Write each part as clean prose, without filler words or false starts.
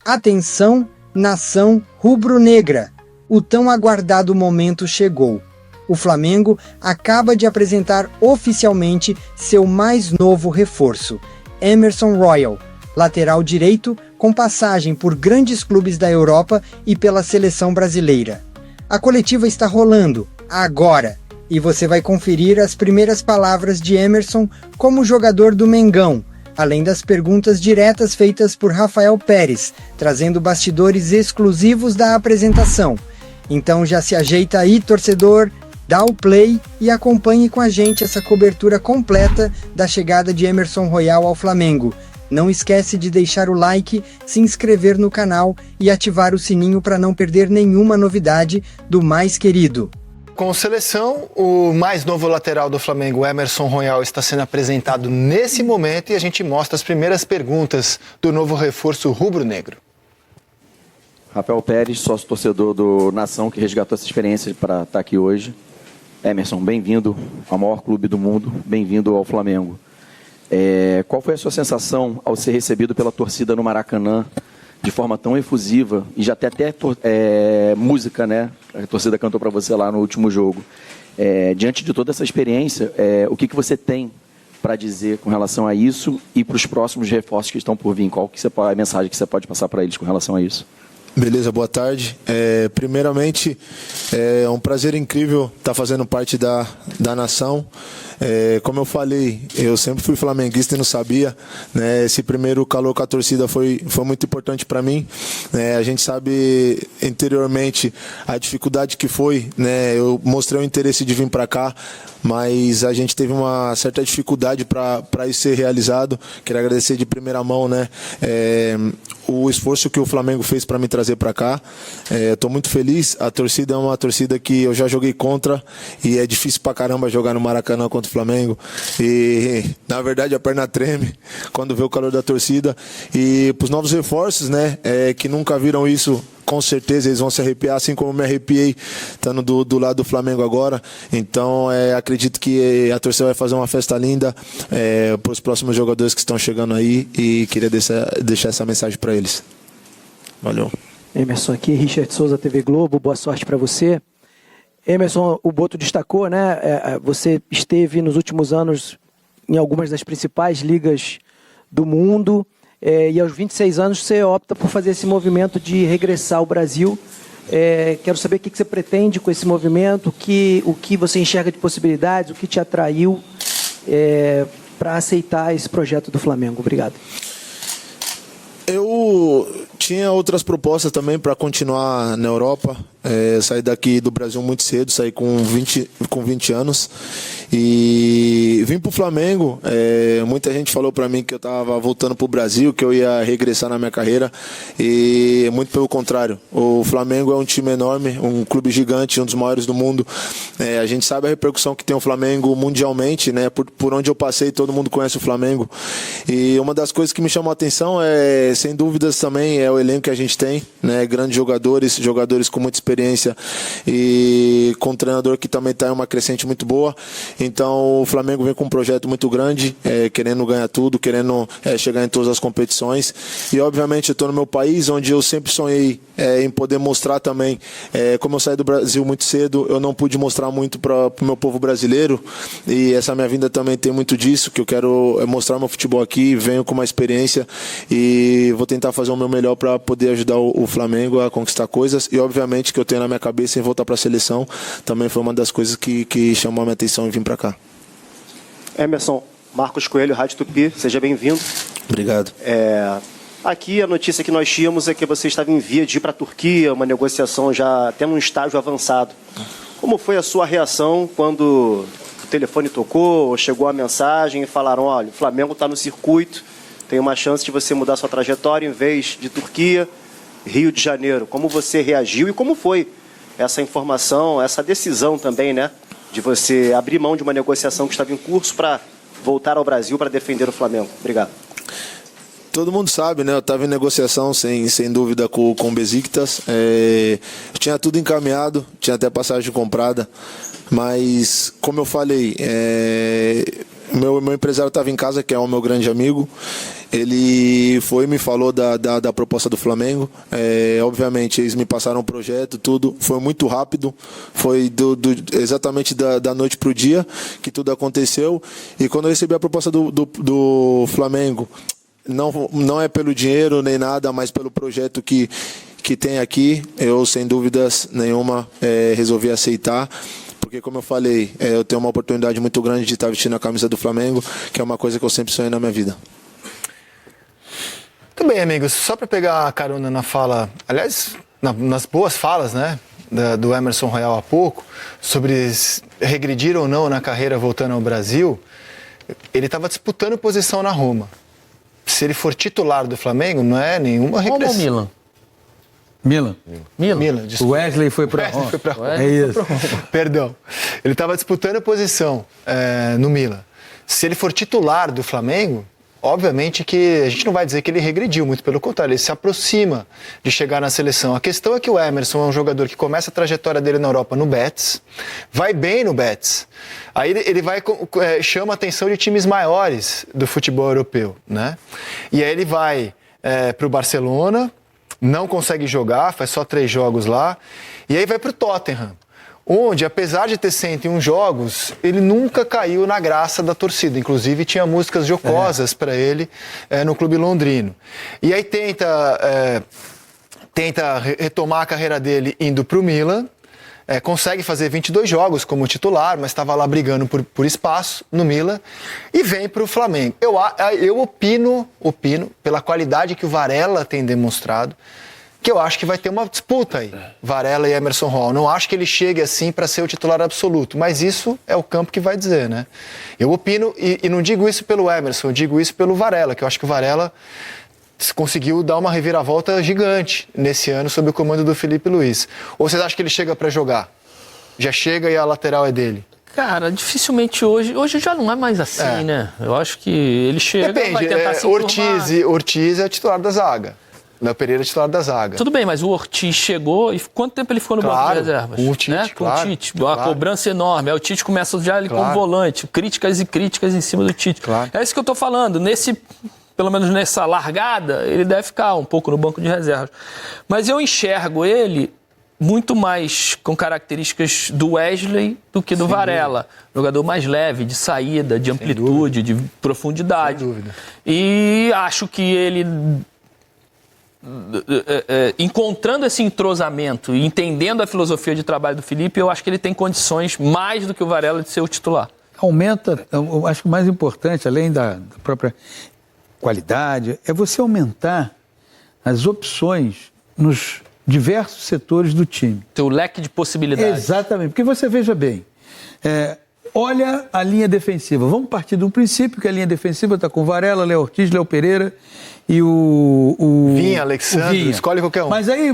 Atenção, nação rubro-negra! O tão aguardado momento chegou. O Flamengo acaba de apresentar oficialmente seu mais novo reforço, Emerson Royal, lateral direito com passagem por grandes clubes da Europa e pela seleção brasileira. A coletiva está rolando, agora, e você vai conferir as primeiras palavras de Emerson como jogador do Mengão, além das perguntas diretas feitas por Rafael Pérez, trazendo bastidores exclusivos da apresentação. Então já se ajeita aí, torcedor, dá o play e acompanhe com a gente essa cobertura completa da chegada de Emerson Royal ao Flamengo. Não esquece de deixar o like, se inscrever no canal e ativar o sininho para não perder nenhuma novidade do mais querido. Com seleção, o mais novo lateral do Flamengo, Emerson Royal, está sendo apresentado nesse momento e a gente mostra as primeiras perguntas do novo reforço rubro-negro. Rafael Pérez, sócio torcedor do Nação, que resgatou essa experiência para estar aqui hoje. Emerson, bem-vindo ao maior clube do mundo, bem-vindo ao Flamengo. Qual foi a sua sensação ao ser recebido pela torcida no Maracanã de forma tão efusiva e já até música, né? A torcida cantou para você lá no último jogo. Diante de toda essa experiência, o que você tem para dizer com relação a isso e para os próximos reforços que estão por vir? Qual a mensagem que você pode passar para eles com relação a isso? Beleza, boa tarde. Primeiramente, é um prazer incrível estar fazendo parte da Nação. Como eu falei, eu sempre fui flamenguista e não sabia, né? Esse primeiro calor com a torcida foi muito importante para mim. A gente sabe interiormente a dificuldade que foi, né? Eu mostrei o interesse de vir para cá, mas a gente teve uma certa dificuldade para isso ser realizado. Quero agradecer de primeira mão, né? O esforço que o Flamengo fez para me trazer para cá. Estou muito feliz. A torcida é uma torcida que eu já joguei contra e é difícil pra caramba jogar no Maracanã contra o Flamengo. E na verdade a perna treme quando vê o calor da torcida. E para os novos reforços, né? Que nunca viram isso, com certeza eles vão se arrepiar, assim como eu me arrepiei estando do lado do Flamengo agora. Então acredito que a torcida vai fazer uma festa linda para os próximos jogadores que estão chegando aí e queria deixar essa mensagem para eles. Valeu. Emerson aqui, Richard Souza, TV Globo, boa sorte para você. Emerson, o Boto destacou, né? Você esteve nos últimos anos em algumas das principais ligas do mundo. E aos 26 anos você opta por fazer esse movimento de regressar ao Brasil. Quero saber o que você pretende com esse movimento, o que você enxerga de possibilidades, o que te atraiu para aceitar esse projeto do Flamengo. Obrigado. Eu tinha outras propostas também para continuar na Europa. Saí daqui do Brasil muito cedo, saí com 20 anos e vim para o Flamengo. Muita gente falou para mim que eu estava voltando para o Brasil, que eu ia regressar na minha carreira, e muito pelo contrário. O Flamengo é um time enorme, um clube gigante, um dos maiores do mundo. A gente sabe a repercussão que tem o Flamengo mundialmente, né? Por onde eu passei, todo mundo conhece o Flamengo. E uma das coisas que me chamou a atenção sem dúvidas também, é o elenco que a gente tem, né? Grandes jogadores com muita experiência e com um treinador que também está em uma crescente muito boa. Então o Flamengo vem com um projeto muito grande, querendo ganhar tudo, querendo chegar em todas as competições. E obviamente eu estou no meu país, onde eu sempre sonhei em poder mostrar também. Como eu saí do Brasil muito cedo, eu não pude mostrar muito para o meu povo brasileiro, e essa minha vinda também tem muito disso, que eu quero mostrar meu futebol aqui. Venho com uma experiência e vou tentar fazer o meu melhor para poder ajudar o Flamengo a conquistar coisas. E obviamente que eu tenho na minha cabeça em voltar para a seleção também foi uma das coisas que chamou a minha atenção em vir para cá. Emerson, Marcos Coelho, Rádio Tupi, seja bem-vindo. Obrigado. Aqui a notícia que nós tínhamos é que você estava em via de ir para a Turquia, uma negociação já até num estágio avançado. Como foi a sua reação quando o telefone tocou, ou chegou a mensagem e falaram: olha, o Flamengo está no circuito, tem uma chance de você mudar sua trajetória, em vez de Turquia, Rio de Janeiro? Como você reagiu e como foi essa informação, essa decisão também, né, de você abrir mão de uma negociação que estava em curso para voltar ao Brasil para defender o Flamengo? Obrigado. Todo mundo sabe, né? Eu estava em negociação, sem dúvida, com o Besiktas. Tinha tudo encaminhado, tinha até passagem comprada. Mas, como eu falei, meu empresário estava em casa, que é o meu grande amigo. ele foi e me falou da proposta do Flamengo. Obviamente, eles me passaram um projeto, tudo. Foi muito rápido, foi exatamente da noite para o dia que tudo aconteceu. E quando eu recebi a proposta do Flamengo, não é pelo dinheiro nem nada, mas pelo projeto que tem aqui, eu, sem dúvidas nenhuma, resolvi aceitar. Porque, como eu falei, eu tenho uma oportunidade muito grande de estar vestindo a camisa do Flamengo, que é uma coisa que eu sempre sonhei na minha vida. Muito bem, amigos. Só para pegar a carona na fala, aliás, nas boas falas, né, do Emerson Royal há pouco, sobre regredir ou não na carreira voltando ao Brasil, ele estava disputando posição na Roma. Se ele for titular do Flamengo, não é nenhuma regressão. Roma ou Milan? Milan, O Wesley foi para Roma. É isso. Perdão. Ele estava disputando posição no Milan. Se ele for titular do Flamengo, obviamente que a gente não vai dizer que ele regrediu, muito pelo contrário, ele se aproxima de chegar na seleção. A questão é que o Emerson é um jogador que começa a trajetória dele na Europa no Betis, vai bem no Betis, aí ele chama a atenção de times maiores do futebol europeu, né? E aí ele vai para o Barcelona, não consegue jogar, faz só 3 jogos lá, e aí vai para o Tottenham, onde, apesar de ter 101 jogos, ele nunca caiu na graça da torcida. Inclusive, tinha músicas jocosas para ele no clube londrino. E aí tenta retomar a carreira dele indo para o Milan, consegue fazer 22 jogos como titular, mas estava lá brigando por espaço no Milan, e vem para o Flamengo. Eu opino, pela qualidade que o Varela tem demonstrado, que eu acho que vai ter uma disputa aí, Varela e Emerson Royal. Não acho que ele chegue assim para ser o titular absoluto, mas isso é o campo que vai dizer, né? Eu opino, e não digo isso pelo Emerson, eu digo isso pelo Varela, que eu acho que o Varela conseguiu dar uma reviravolta gigante nesse ano sob o comando do Felipe Luiz. Ou vocês acham que ele chega para jogar? Já chega e a lateral é dele? Cara, dificilmente hoje já não é mais assim, né? Eu acho que ele chega, depende, vai tentar se Ortiz é o titular da zaga. Léo Pereira é titular da zaga. Tudo bem, mas o Ortiz chegou e quanto tempo ele ficou no banco de reservas? Com o Tite, né? Com o Tite. Uma cobrança enorme. Aí o Tite começa já ali como volante. Críticas e críticas em cima do Tite. É isso que eu tô falando. Pelo menos nessa largada, ele deve ficar um pouco no banco de reservas. Mas eu enxergo ele muito mais com características do Wesley do que do Varela. Jogador mais leve, de saída, de amplitude, de profundidade. Sem dúvida. E acho que ele, encontrando esse entrosamento e entendendo a filosofia de trabalho do Felipe, eu acho que ele tem condições mais do que o Varela de ser o titular. Aumenta, eu acho que o mais importante, além da própria qualidade, é você aumentar as opções nos diversos setores do time. Teu leque de possibilidades. Exatamente, porque você veja bem, olha a linha defensiva. Vamos partir de um princípio que a linha defensiva está com Varela, Léo Ortiz, Léo Pereira e o Vinha, Alexandre, escolhe qualquer um. Mas aí,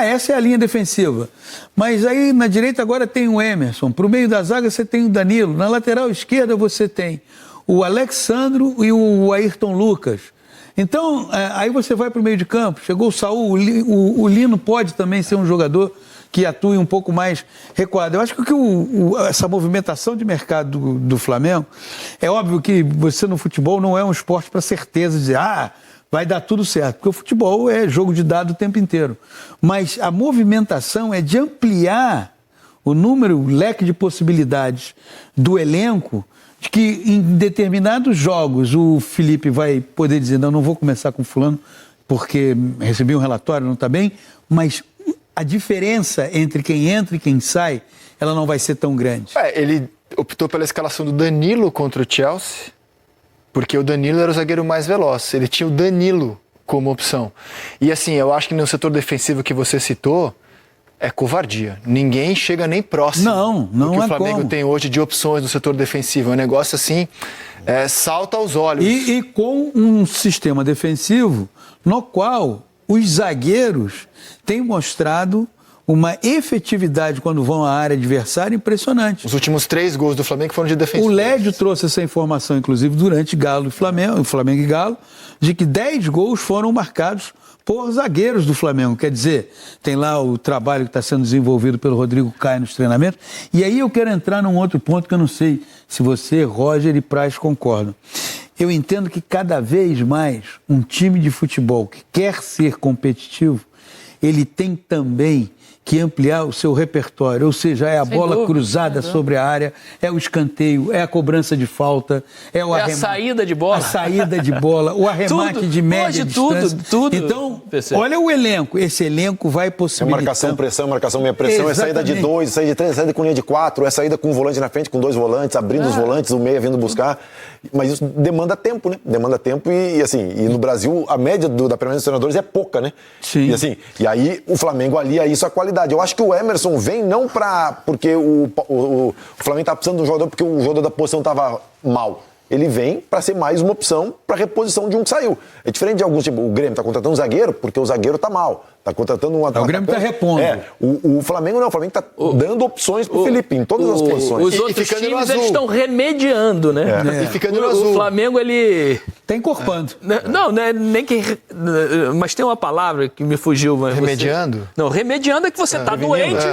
essa é a linha defensiva. Mas aí na direita agora tem o Emerson, para o meio da zaga você tem o Danilo, na lateral esquerda você tem o Alexandro e o Ayrton Lucas. Então, aí você vai para o meio de campo, chegou o Saul, o Lino pode também ser um jogador que atue um pouco mais recuado. Eu acho que essa movimentação de mercado do Flamengo, é óbvio que você no futebol não é um esporte para certeza, dizer, vai dar tudo certo, porque o futebol é jogo de dado o tempo inteiro. Mas a movimentação é de ampliar o número, o leque de possibilidades do elenco, de que em determinados jogos o Felipe vai poder dizer, não vou começar com fulano porque recebi um relatório, não está bem, mas a diferença entre quem entra e quem sai, ela não vai ser tão grande. Ele optou pela escalação do Danilo contra o Chelsea, porque o Danilo era o zagueiro mais veloz, ele tinha o Danilo como opção. E assim, eu acho que no setor defensivo que você citou, é covardia. Ninguém chega nem próximo do que o Flamengo tem hoje de opções no setor defensivo. É um negócio assim, salta aos olhos. E com um sistema defensivo no qual os zagueiros têm mostrado uma efetividade quando vão à área adversária impressionante. Os últimos 3 gols do Flamengo foram de defensores. O Lédio trouxe essa informação, inclusive, durante Galo e Flamengo e Galo, de que 10 gols foram marcados por zagueiros do Flamengo. Quer dizer, tem lá o trabalho que está sendo desenvolvido pelo Rodrigo Caio nos treinamentos. E aí eu quero entrar num outro ponto que eu não sei se você, Roger e Praz concordam. eu entendo que cada vez mais um time de futebol que quer ser competitivo, ele tem também que ampliar o seu repertório, ou seja, é a bola cruzada sobre a área, é o escanteio, é a cobrança de falta, é o a saída de bola. A saída de bola, o arremate de média distância. Tudo. Então, olha o elenco. Esse elenco vai possibilitar... É marcação, pressão, marcação, meia pressão, Exatamente. É saída de 2, saída de 3, é saída com linha de 4, é saída com um volante na frente, com 2 volantes, abrindo os volantes, o meia vindo buscar. Mas isso demanda tempo, né? Demanda tempo e no Brasil a média da permanência dos treinadores é pouca, né? Sim. E aí o Flamengo alia isso à qualidade. Eu acho que o Emerson vem não porque o Flamengo tá precisando de um jogador porque o jogador da posição tava mal. Ele vem para ser mais uma opção para reposição de um que saiu. É diferente de alguns, tipo, o Grêmio tá contratando um zagueiro porque o zagueiro tá mal. Tá contratando um atacante. O Grêmio tá repondo. O Flamengo não, o Flamengo tá dando opções pro Felipe em todas as posições. Os outros times eles estão remediando, né? E ficando no azul. O Flamengo, ele... Tá encorpando. Não, nem que... Mas tem uma palavra que me fugiu. Mas remediando? Não, remediando é que você tá doente,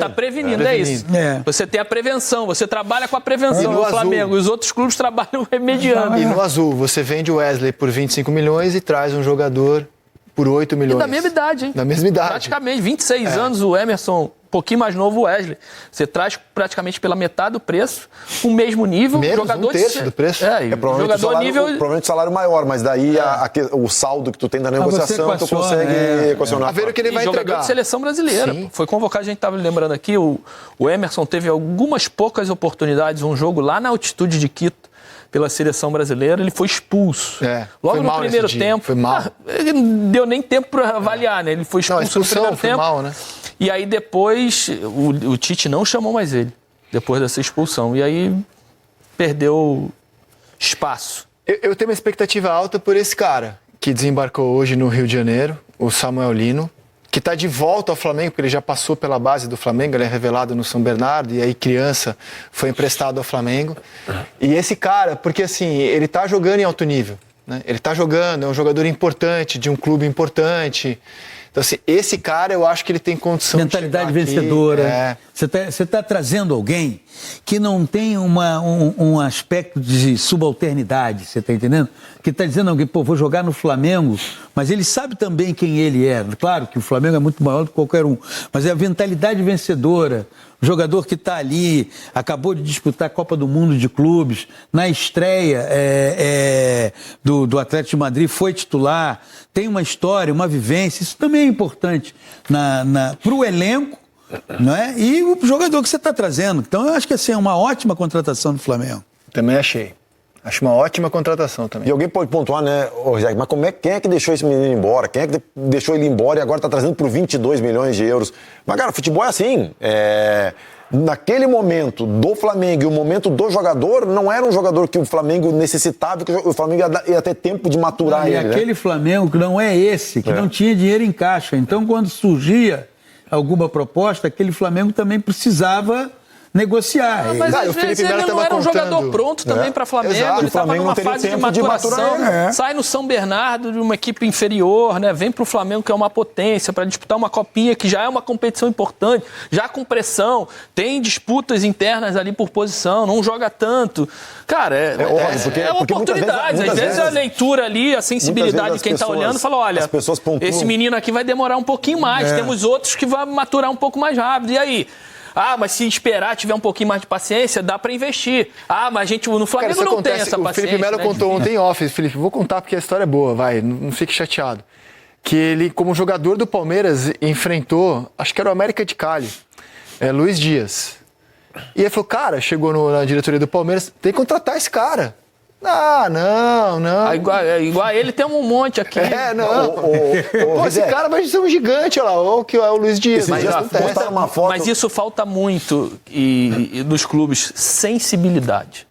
tá prevenindo, é isso. É. Você tem a prevenção, você trabalha com a prevenção no Flamengo. Os outros clubes trabalham remediando. E no azul, você vende o Wesley por 25 milhões e traz um jogador por 8 milhões. E da mesma idade, hein? Da mesma idade. Praticamente, 26 anos, o Emerson, um pouquinho mais novo, o Wesley. Você traz praticamente pela metade do preço, o mesmo nível. Menos jogador um terço do preço. Provavelmente provavelmente o salário maior, mas daí o saldo que tu tem da negociação, tu consegue equacionar. A ver o que ele vai jogador entregar. De seleção brasileira. Foi convocado, a gente estava lembrando aqui, o Emerson teve algumas poucas oportunidades, um jogo lá na altitude de Quito, pela seleção brasileira, ele foi expulso. Logo no primeiro tempo. Foi mal. Ele não deu nem tempo para avaliar, né? Ele foi expulso no primeiro tempo. Mal, né? E aí depois, o Tite não chamou mais ele, depois dessa expulsão. E aí perdeu espaço. Eu tenho uma expectativa alta por esse cara, que desembarcou hoje no Rio de Janeiro, o Samuel Lino, que está de volta ao Flamengo, porque ele já passou pela base do Flamengo, ele é revelado no São Bernardo, e aí criança foi emprestado ao Flamengo. E esse cara, porque assim, ele está jogando em alto nível, né? Ele está jogando, é um jogador importante, de um clube importante. Então assim, esse cara eu acho que ele tem condição mentalidade vencedora. Você está trazendo alguém que não tem um aspecto de subalternidade, você está entendendo? Que está dizendo alguém, pô, vou jogar no Flamengo, mas ele sabe também quem ele é. Claro que o Flamengo é muito maior do que qualquer um, mas é a mentalidade vencedora. O jogador que está ali, acabou de disputar a Copa do Mundo de Clubes, na estreia do Atlético de Madrid, foi titular, tem uma história, uma vivência, isso também é importante para o elenco, não é? E o jogador que você está trazendo. Então eu acho que assim, é uma ótima contratação do Flamengo. Também achei. Acho uma ótima contratação também. E alguém pode pontuar, né, Rosé, mas quem é que deixou esse menino embora? Quem é que deixou ele embora e agora está trazendo por 22 milhões de euros? Mas, cara, futebol é assim. Naquele momento do Flamengo e o momento do jogador, não era um jogador que o Flamengo necessitava, que o Flamengo ia ter tempo de maturar ele. E aquele Flamengo que não é esse, que não tinha dinheiro em caixa. Então, quando surgia alguma proposta, aquele Flamengo também precisava negociar. Mas às vezes ele não era um jogador pronto também para Flamengo. Exato. Ele estava numa fase de maturação. Sai no São Bernardo de uma equipe inferior, né? Vem para o Flamengo, que é uma potência, para disputar uma copinha, que já é uma competição importante, já com pressão, tem disputas internas ali por posição, não joga tanto. Cara, é oportunidade. Às vezes a leitura ali, a sensibilidade de quem está olhando, fala, olha, esse menino aqui vai demorar um pouquinho mais, temos outros que vão maturar um pouco mais rápido. E aí? Mas se esperar, tiver um pouquinho mais de paciência, dá pra investir. Mas a gente no Flamengo não tem essa paciência. O Felipe Melo contou ontem off. Felipe, vou contar porque a história é boa, vai, não fique chateado. Que ele, como jogador do Palmeiras, enfrentou, acho que era o América de Cali, Luiz Dias. E ele falou, cara, chegou na diretoria do Palmeiras, tem que contratar esse cara. Não. Igual ele tem um monte aqui. Esse cara vai ser um gigante, olha lá, que é o Luiz Dias. Mas isso falta muito e nos clubes, sensibilidade.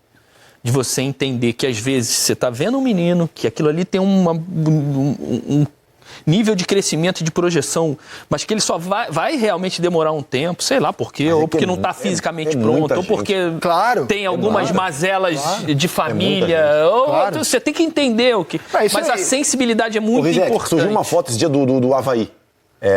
De você entender que às vezes você está vendo um menino, que aquilo ali tem um nível de crescimento e de projeção, mas que ele só vai realmente demorar um tempo, sei lá por quê, ou porque não está fisicamente pronto, ou porque tem algumas mazelas de família, você tem que entender o que... Mas a sensibilidade é muito importante. Surgiu uma foto esse dia do Avaí.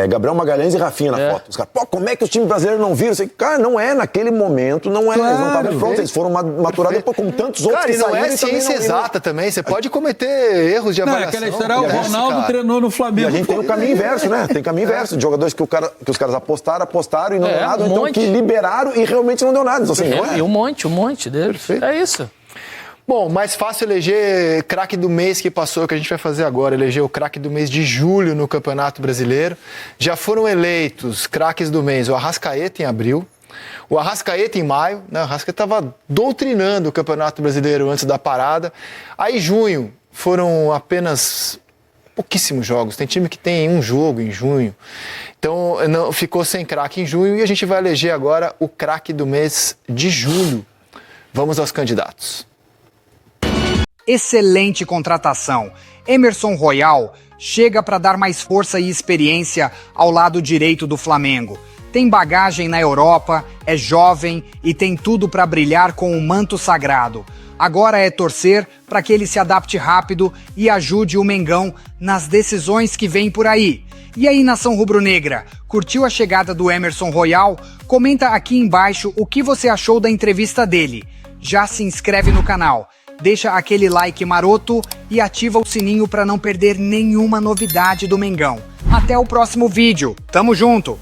Gabriel Magalhães e Rafinha na foto. Os caras, pô, como é que os times brasileiros não viram? Cara, não é naquele momento, não é. Eles não estavam prontos, eles foram maturados depois, como tantos outros cara, que saíram. Cara, e não é ciência exata também, você pode cometer erros de avaliação. Aquela história, o Ronaldo treinou no Flamengo. E a gente tem o caminho inverso, né? Tem caminho inverso de jogadores que os caras apostaram e não deu nada, então que liberaram e realmente não deu nada. Então, assim, E um monte deles. Perfeito. É isso. Bom, mais fácil eleger craque do mês que passou, que a gente vai fazer agora, eleger o craque do mês de julho no Campeonato Brasileiro. Já foram eleitos craques do mês o Arrascaeta em abril, o Arrascaeta em maio, né? O Arrascaeta estava doutrinando o Campeonato Brasileiro antes da parada. Aí junho foram apenas pouquíssimos jogos, tem time que tem um jogo em junho. Então não, ficou sem craque em junho e a gente vai eleger agora o craque do mês de julho. Vamos aos candidatos. Excelente contratação. Emerson Royal chega para dar mais força e experiência ao lado direito do Flamengo. Tem bagagem na Europa, é jovem e tem tudo para brilhar com o manto sagrado. Agora é torcer para que ele se adapte rápido e ajude o Mengão nas decisões que vêm por aí. E aí, nação rubro-negra, curtiu a chegada do Emerson Royal? Comenta aqui embaixo o que você achou da entrevista dele. Já se inscreve no canal. Deixa aquele like maroto e ativa o sininho para não perder nenhuma novidade do Mengão. Até o próximo vídeo. Tamo junto!